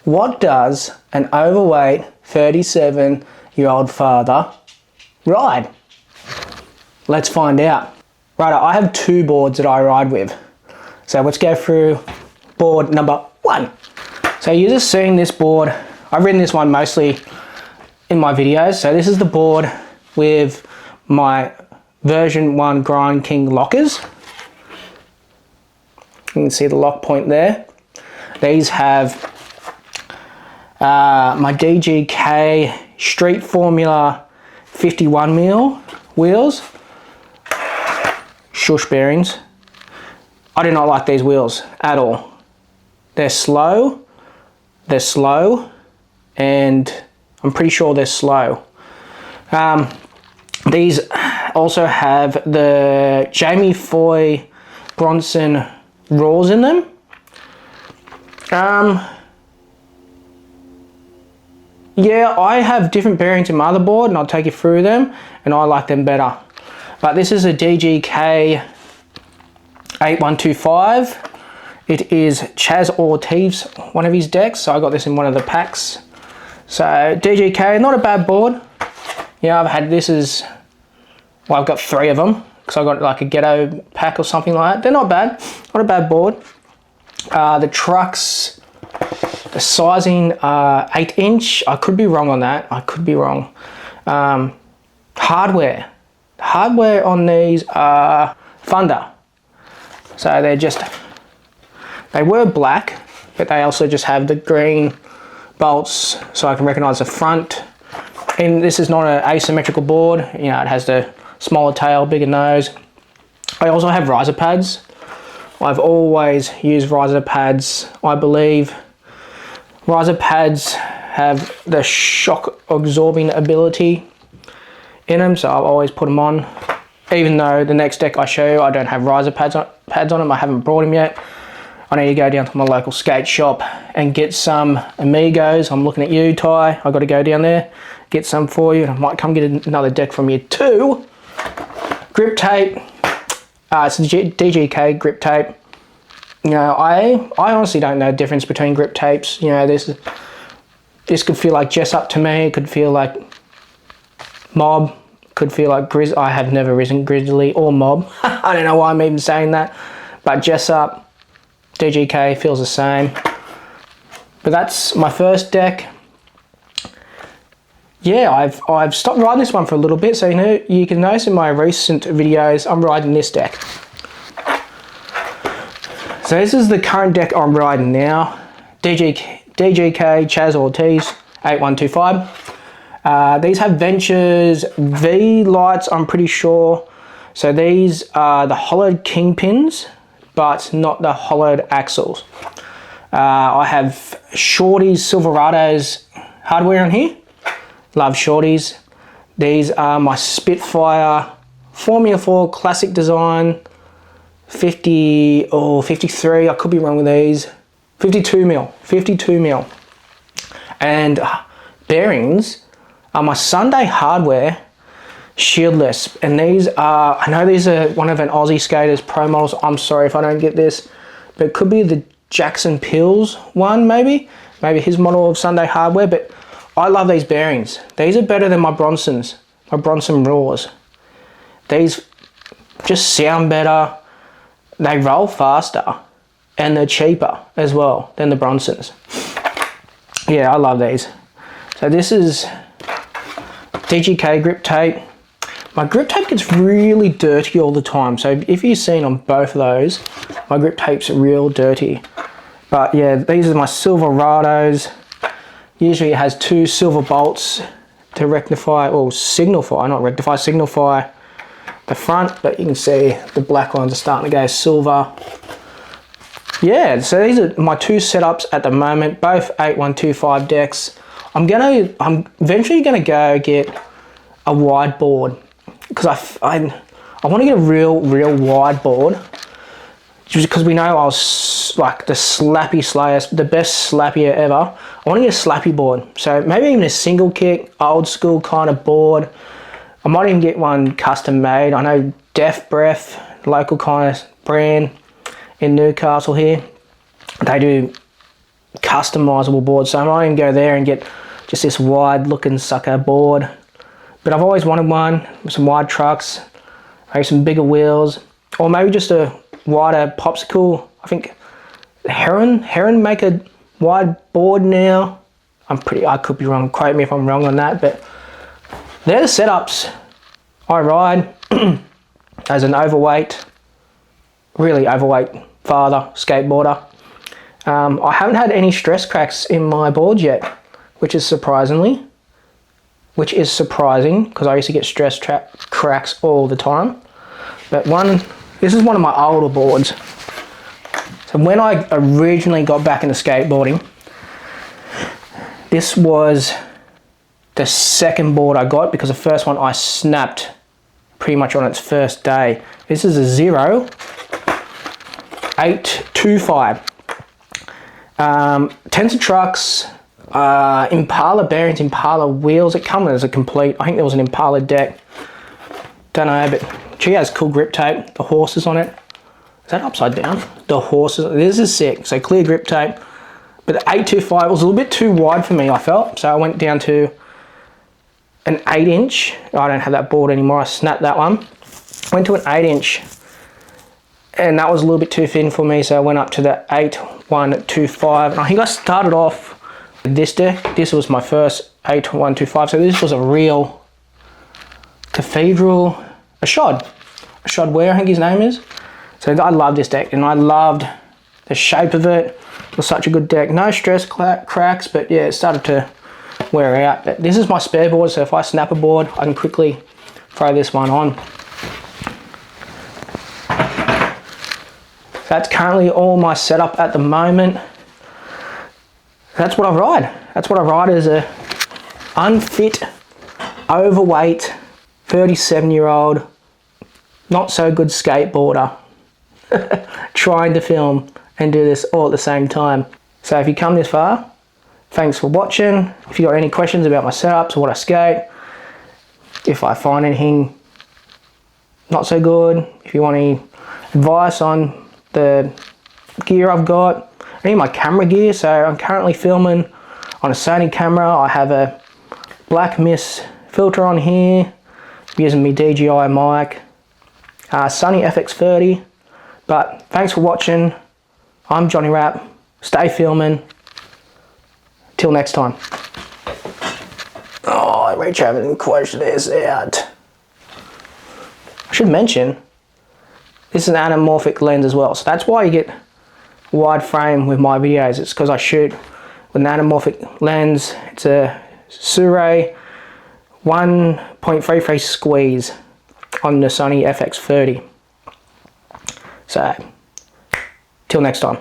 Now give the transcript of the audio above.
What does an overweight 37-year-old father ride? Let's find out. Right, I have 2 boards that I ride with. So let's go through board number 1. So you're just seeing this board. I've ridden this one mostly in my videos. So this is the board with my version 1 Grind King lockers. You can see the lock point there. These have my DGK Street Formula 51mm wheels. Shush bearings. I do not like these wheels at all. They're slow, and I'm pretty sure they're slow. These also have the Jamie Foy Bronson Raws in them. Yeah, I have different bearings in my other board, and I'll take you through them, and I like them better. But this is a DGK 8125. It is Chaz Ortiz, one of his decks, so I got this in one of the packs. So DGK, not a bad board. Yeah, I've had this as, well, I've got 3 of them, because I got like a ghetto pack or something like that. They're not bad, not a bad board. The trucks, the sizing, 8-inch. I could be wrong on that. I could be wrong. Hardware on these are Thunder. So they were black, but they also just have the green bolts, so I can recognize the front. And this is not an asymmetrical board. You know, it has the smaller tail, bigger nose. I also have riser pads. I've always used riser pads. I believe riser pads have the shock absorbing ability in them, so I'll always put them on. Even though the next deck I show you, I don't have riser pads on them. I haven't brought them yet. I need to go down to my local skate shop and get some Amigos. I'm looking at you, Ty. I got to go down there, get some for you. I might come get another deck from you too. Grip tape. It's DGK grip tape. You know, I honestly don't know the difference between grip tapes. You know, this could feel like Jessup to me. It could feel like Mob. Could feel like Grizz. I have never ridden Grizzly or Mob. I don't know why I'm even saying that. But Jessup, DGK feels the same. But that's my first deck. Yeah, I've stopped riding this one for a little bit, so you can notice in my recent videos I'm riding this deck. So this is the current deck I'm riding now. DGK Chaz Ortiz 8125. These have Ventures V lights, I'm pretty sure. So these are the hollowed kingpins, but not the hollowed axles. I have Shorty's Silverados hardware in here. Love Shorties. These are my Spitfire Formula 4 Classic Design 50 or 53, I could be wrong with these. 52 mil. And bearings are my Sunday Hardware shieldless, and these are, I know these are one of an Aussie skater's pro models. I'm sorry if I don't get this, but it could be the Jackson Pills one, maybe his model of Sunday Hardware. But I love these bearings. These are better than my Bronsons, my Bronson Raws. These just sound better, they roll faster, and they're cheaper as well than the Bronsons. Yeah, I love these. So this is DGK grip tape. My grip tape gets really dirty all the time, so if you've seen on both of those, my grip tape's real dirty. But yeah, these are my Silverados. Usually it has 2 silver bolts to rectify, or signify, not rectify, signify the front, but you can see the black ones are starting to go silver. Yeah, so these are my 2 setups at the moment, both 8125 decks. I'm eventually gonna go get a wide board, because I want to get a real wide board, just because we know I was like the slappy slayer, the best slappier ever. I want to get a slappy board, so maybe even a single kick, old school kind of board. I might even get one custom made. I know Def Breath, local kind of brand in Newcastle here. they do customizable boards, so I might even go there and get just this wide looking sucker board. But I've always wanted one with some wide trucks, maybe some bigger wheels, or maybe just a wider popsicle. I think Heron make a wide board now. I could be wrong, quote me if I'm wrong on that, but they're the setups I ride as an really overweight father skateboarder. I haven't had any stress cracks in my boards yet, which is surprising because I used to get stress cracks all the time. But this is one of my older boards. So when I originally got back into skateboarding, this was the second board I got, because the first one I snapped pretty much on its first day. This is a 825. Tensor trucks, Impala bearings, Impala wheels. It comes as a complete. I think there was an Impala deck. Don't know, but she has cool grip tape. The horses on it. Is that upside down? The horses. This is sick. So clear grip tape. But the 825 was a little bit too wide for me, I felt. So I went down to an 8-inch. I don't have that board anymore. I snapped that one. Went to an 8-inch. And that was a little bit too thin for me. So I went up to the 8125. And I think I started off with this deck. This was my first 8125. So this was a real Cathedral, a Shod Ware, I think his name is. So I love this deck, and I loved the shape of it. It was such a good deck. No stress cracks, but yeah, it started to wear out. But this is my spare board, so if I snap a board, I can quickly throw this one on. That's currently all my setup at the moment. That's what I ride. That's what I ride as a unfit, overweight, 37-year-old, not so good skateboarder trying to film and do this all at the same time. So if you come this far, thanks for watching. If you got any questions about my setups or what I skate, if I find anything not so good, if you want any advice on the gear I've got, I need my camera gear. So I'm currently filming on a Sony camera. I have a black mist filter on here. I'm using my DJI mic, Sony FX30. But thanks for watching. I'm Johnny Rapp. Stay filming. Till next time. Oh, I reach over and close this out. I should mention, this is an anamorphic lens as well. So that's why you get wide frame with my videos. It's because I shoot with an anamorphic lens. It's a Sure 1.33 squeeze on the Sony FX30. So, till next time.